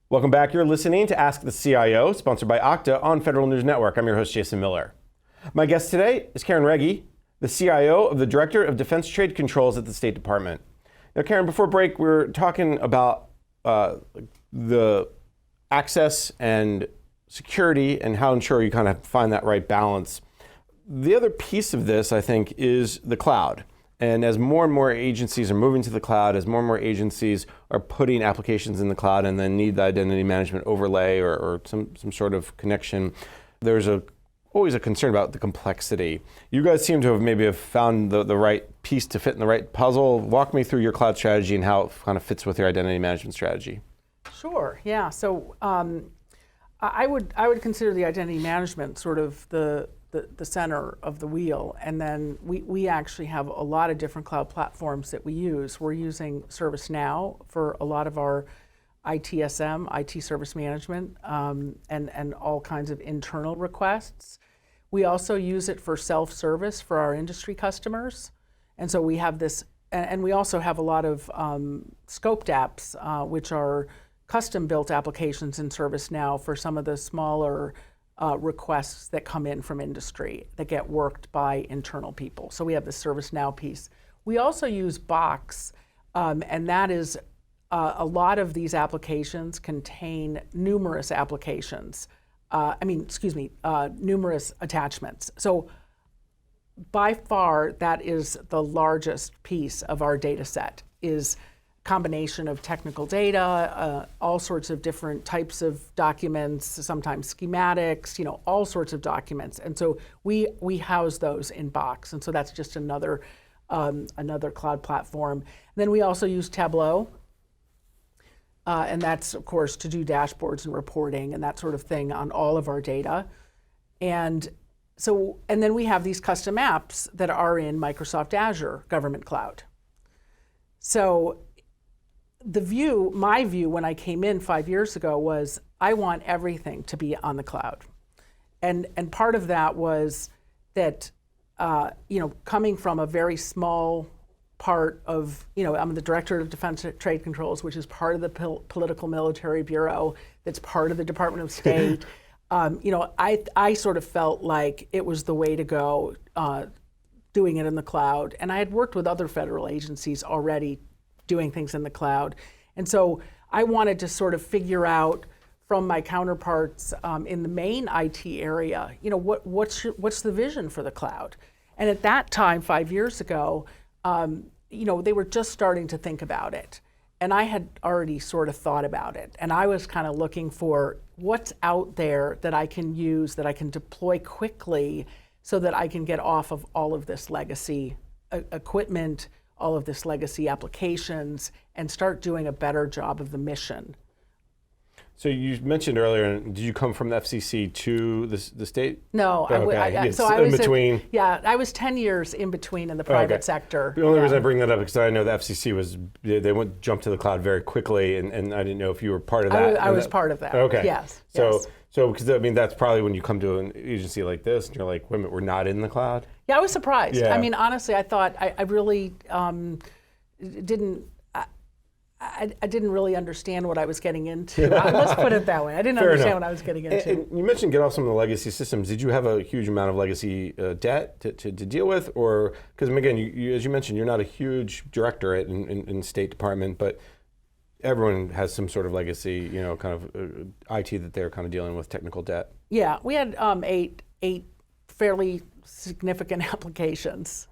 Welcome back. You're listening to Ask the CIO, sponsored by Okta on Federal News Network. I'm your host, Jason Miller. My guest today is Karen Reggie, the CIO of the Director of Defense Trade Controls at the State Department. Now, Karen, before break, we were talking about the access and security and how ensure you kind of find that right balance. The other piece of this, I think, is the cloud. And as more and more agencies are moving to the cloud, as more and more agencies are putting applications in the cloud and then need the identity management overlay or some sort of connection, there's always a concern about the complexity. You guys seem to have found the right piece to fit in the right puzzle. Walk me through your cloud strategy and how it kind of fits with your identity management strategy. Sure, yeah. So I would consider the identity management sort of the center of the wheel, and then we actually have a lot of different cloud platforms that we use. We're using ServiceNow for a lot of our ITSM, IT service management, and all kinds of internal requests. We also use it for self-service for our industry customers, and so we have this, and we also have a lot of scoped apps, which are custom-built applications in ServiceNow for some of the smaller requests that come in from industry that get worked by internal people. So we have the ServiceNow piece. We also use Box, and that is a lot of these applications contain numerous applications. Numerous attachments. So by far, that is the largest piece of our data set, is combination of technical data, all sorts of different types of documents, sometimes schematics, all sorts of documents. And so we house those in Box. And so that's just another cloud platform. And then we also use Tableau. And that's, of course, to do dashboards and reporting and that sort of thing on all of our data. And then we have these custom apps that are in Microsoft Azure Government Cloud. So my view when I came in 5 years ago was I want everything to be on the cloud. And part of that was that, coming from a very small part of, I'm the Director of Defense Trade Controls, which is part of the Political Military Bureau, that's part of the Department of State. I sort of felt like it was the way to go, doing it in the cloud. And I had worked with other federal agencies already doing things in the cloud. And so I wanted to sort of figure out from my counterparts in the main IT area, what's the vision for the cloud? And at that time, 5 years ago, they were just starting to think about it. And I had already sort of thought about it. And I was kind of looking for what's out there that I can use, that I can deploy quickly so that I can get off of all of this legacy equipment, all of this legacy applications, and start doing a better job of the mission. So you mentioned earlier, did you come from the FCC to the state? No, I was in between. I was 10 years in between in the private sector. The only reason I bring that up is because I know the FCC they jumped to the cloud very quickly, and I didn't know if you were part of that. I was part of that. Okay. Yes. So because that's probably when you come to an agency like this, and you're like, wait a minute, we're not in the cloud? Yeah, I was surprised. Yeah. I mean, honestly, I thought I really didn't. I didn't really understand what I was getting into. Let's put it that way. I didn't understand what I was getting into. And you mentioned get off some of the legacy systems. Did you have a huge amount of legacy debt to deal with? Or, because again, as you mentioned, you're not a huge directorate in State Department, but everyone has some sort of legacy, kind of IT that they're kind of dealing with, technical debt. Yeah, we had eight fairly significant applications.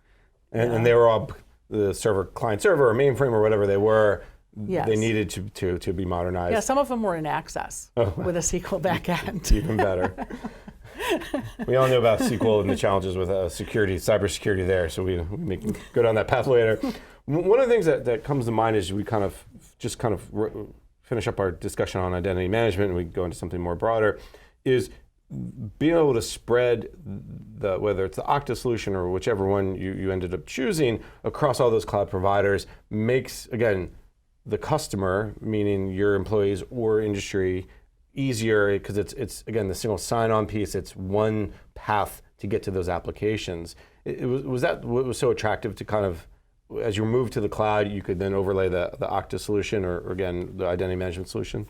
And they were all the client server or mainframe or whatever they were. Yes. They needed to be modernized. Yeah, some of them were in Access with a SQL backend. Even better. We all know about SQL and the challenges with cybersecurity there, so we can go down that path later. One of the things that comes to mind is we kind of finish up our discussion on identity management and we go into something more broader, is being able to spread whether it's the Okta solution or whichever one you ended up choosing across all those cloud providers makes, again, the customer, meaning your employees or industry, easier because it's again the single sign-on piece. It's one path to get to those applications. Was that what was so attractive to kind of, as you move to the cloud, you could then overlay the Okta solution or again the identity management solution?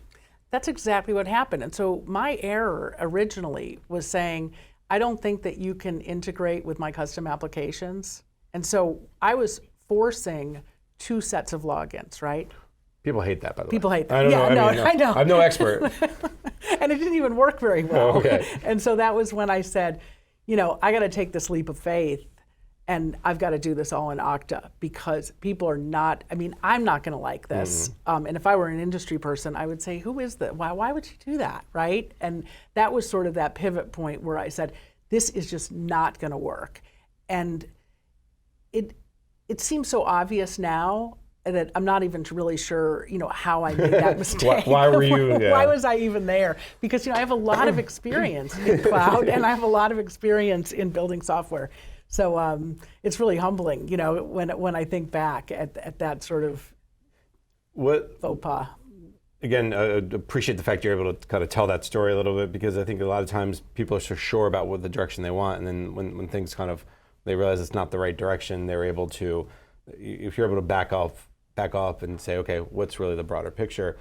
That's exactly what happened. And so my error originally was saying, I don't think that you can integrate with my custom applications. And so I was forcing 2 sets of logins, right? People hate that, by the way. People hate that. I don't Yeah, know. no, I know. I'm no expert. And it didn't even work very well. Oh, okay. And so that was when I said, I got to take this leap of faith, and I've got to do this all in Okta, because people are not, I'm not going to like this. And if I were an industry person, I would say, who is that? Why would you do that, right? And that was sort of that pivot point where I said, this is just not going to work. And it seems so obvious now that I'm not even really sure, how I made that mistake. Why were you? Yeah. Why was I even there? Because I have a lot of experience in cloud, and I have a lot of experience in building software. So it's really humbling, when I think back at that sort of faux pas. Again, appreciate the fact you're able to kind of tell that story a little bit, because I think a lot of times people are so sure about what the direction they want, and then when things they realize it's not the right direction, they're able to, if you're able to back off and say, okay, what's really the broader picture?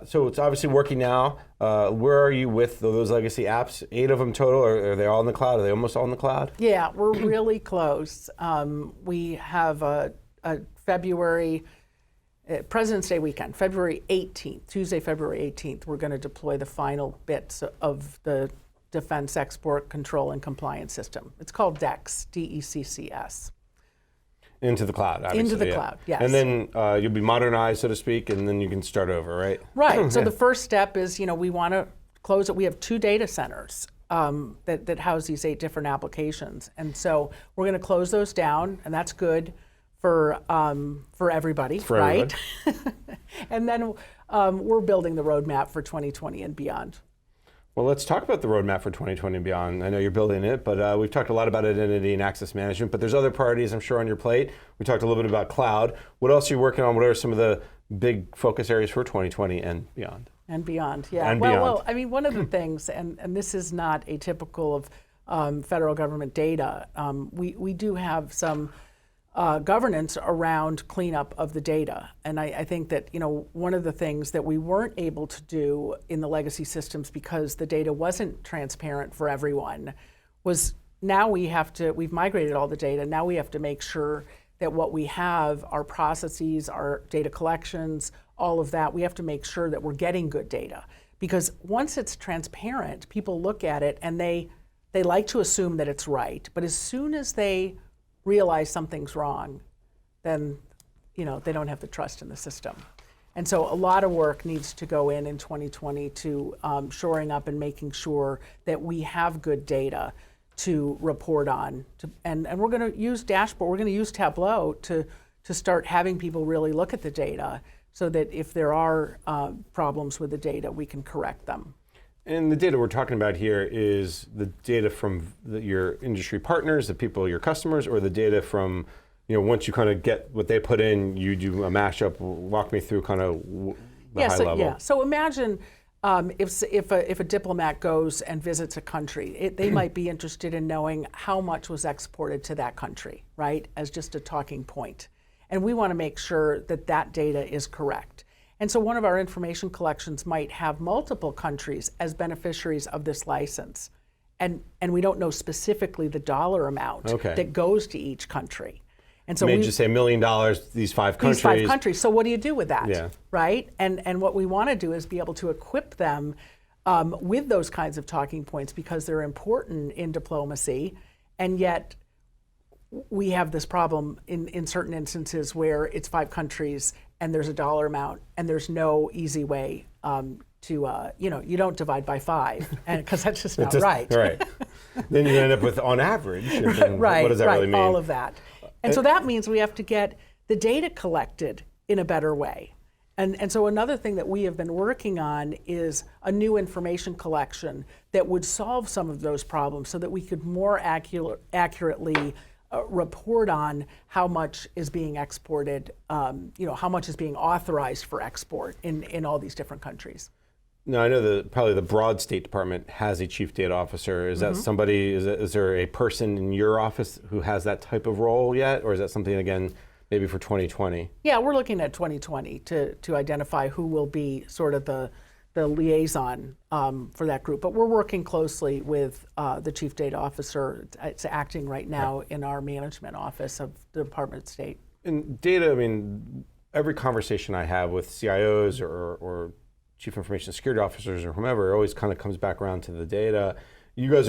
So it's obviously working now. Where are you with those legacy apps? 8 of them total. Are they all in the cloud? Are they almost all in the cloud? Yeah, we're really close. We have a February, President's Day weekend, February 18th, Tuesday, February 18th, we're going to deploy the final bits of the Defense Export Control and Compliance System. It's called DECCS, D-E-C-C-S. Into the cloud, obviously. Into the cloud, yes. And then you'll be modernized, so to speak, and then you can start over, right? Right. So the first step is, we want to close it. We have 2 data centers that house these 8 different applications, and so we're going to close those down, and that's good for everybody, right? And then we're building the roadmap for 2020 and beyond. Well, let's talk about the roadmap for 2020 and beyond. I know you're building it, but we've talked a lot about identity and access management, but there's other priorities, I'm sure, on your plate. We talked a little bit about cloud. What else are you working on? What are some of the big focus areas for 2020 and beyond? And beyond, yeah. And well, one of the things, and this is not atypical of federal government data, we do have some governance around cleanup of the data. And I think that, one of the things that we weren't able to do in the legacy systems because the data wasn't transparent for everyone was now we've migrated all the data. Now we have to make sure that what we have, our processes, our data collections, all of that, we have to make sure that we're getting good data. Because once it's transparent, people look at it and they like to assume that it's right. But as soon as they realize something's wrong, then they don't have the trust in the system. And so a lot of work needs to go in 2020 to shoring up and making sure that we have good data to report on. And we're going to use dashboard, we're going to use Tableau to start having people really look at the data so that if there are problems with the data, we can correct them. And the data we're talking about here is the data from your industry partners, the people, your customers, or the data from, once you kind of get what they put in, you do a mashup. Walk me through kind of the high level. Yeah. So imagine if a diplomat goes and visits a country, they might be interested in knowing how much was exported to that country, right? As just a talking point. And we want to make sure that that data is correct. And so one of our information collections might have multiple countries as beneficiaries of this license. And we don't know specifically the dollar amount that goes to each country. And so we just say $1 million, these 5 countries. These 5 countries. So what do you do with that? Yeah. Right? And what we want to do is be able to equip them with those kinds of talking points because they're important in diplomacy. And yet we have this problem in certain instances where it's 5 countries and there's a dollar amount and there's no easy way to, you don't divide by 5 because that's just not right. Right. Then you end up with on average. And right, what does that really mean? All of that. And so that means we have to get the data collected in a better way. And so another thing that we have been working on is a new information collection that would solve some of those problems so that we could more accurately report on how much is being exported, how much is being authorized for export in all these different countries. Now, I know probably the broad State Department has a chief data officer. Is that somebody, is there a person in your office who has that type of role yet? Or is that something, again, maybe for 2020? Yeah, we're looking at 2020 to identify who will be sort of the the liaison for that group. But we're working closely with the Chief Data Officer. It's acting right now in our management office of the Department of State. And data, I mean, every conversation I have with CIOs or Chief Information Security Officers or whomever always kind of comes back around to the data. You guys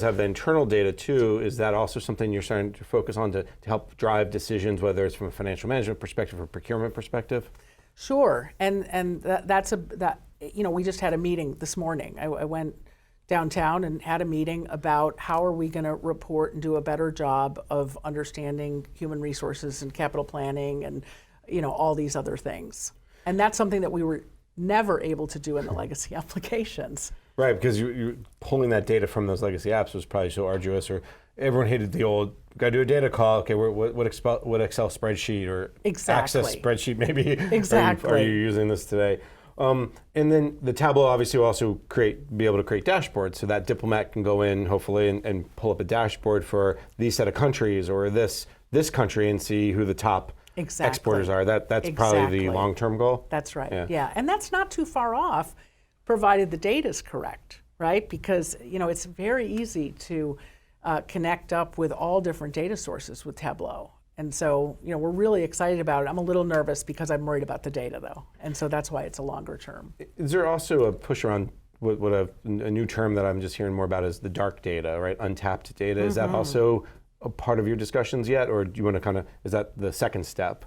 have the internal data too. Is that also something you're starting to focus on to help drive decisions, whether it's from a financial management perspective or procurement perspective? Sure, and we just had a meeting this morning. I went downtown and had a meeting about how are we going to report and do a better job of understanding human resources and capital planning and all these other things. And that's something that we were never able to do in the legacy applications. Right, because you're pulling that data from those legacy apps was probably so arduous, or everyone hated the old, got to do a data call, okay, what Excel spreadsheet or Access spreadsheet maybe exactly. are you using this today? And then the Tableau obviously will also be able to create dashboards, so that diplomat can go in hopefully and pull up a dashboard for these set of countries or this country and see who the top exporters are. That's probably the long-term goal. That's right. Yeah, and that's not too far off, provided the data is correct, right? Because it's very easy to connect up with all different data sources with Tableau. And so, we're really excited about it. I'm a little nervous because I'm worried about the data, though. And so that's why it's a longer term. Is there also a push around what a new term that I'm just hearing more about is the dark data, right? Untapped data. Is that also a part of your discussions yet, or do you want to is that the second step?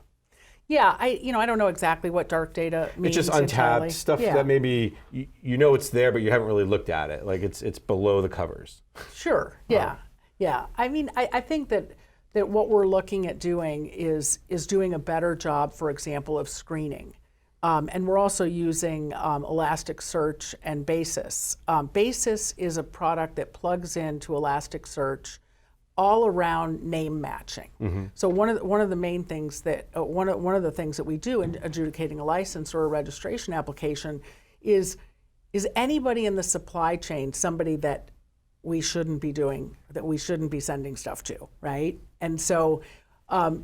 Yeah, I don't know exactly what dark data means. It's just untapped stuff that maybe it's there, but you haven't really looked at it. Like it's below the covers. Sure. Yeah. Yeah. I mean, I think that what we're looking at doing is doing a better job, for example, of screening. And we're also using Elasticsearch and Basis. Basis is a product that plugs into Elasticsearch all around name matching. Mm-hmm. So one of the main things that one of the things that we do in adjudicating a license or a registration application is anybody in the supply chain somebody that we shouldn't be sending stuff to, right? And so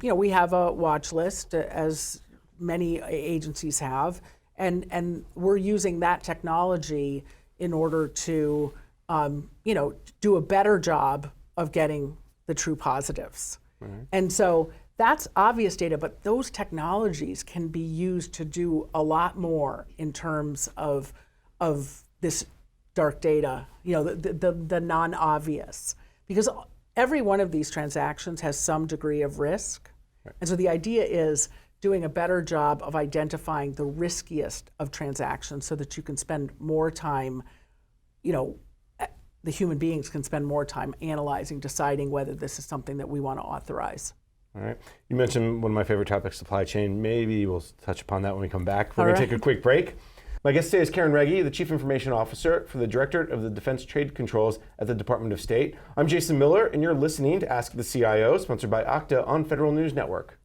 we have a watch list, as many agencies have, and we're using that technology in order to do a better job of getting the true positives. Mm-hmm. And so that's obvious data, but those technologies can be used to do a lot more in terms of this dark data, the non-obvious. Because every one of these transactions has some degree of risk. Right. And so the idea is doing a better job of identifying the riskiest of transactions so that you can spend more time, the human beings can spend more time analyzing, deciding whether this is something that we want to authorize. All right. You mentioned one of my favorite topics, supply chain. Maybe we'll touch upon that when we come back. We're going to take a quick break. My guest today is Karen Reggie, the Chief Information Officer for the Directorate of the Defense Trade Controls at the Department of State. I'm Jason Miller, and you're listening to Ask the CIO, sponsored by Okta on Federal News Network.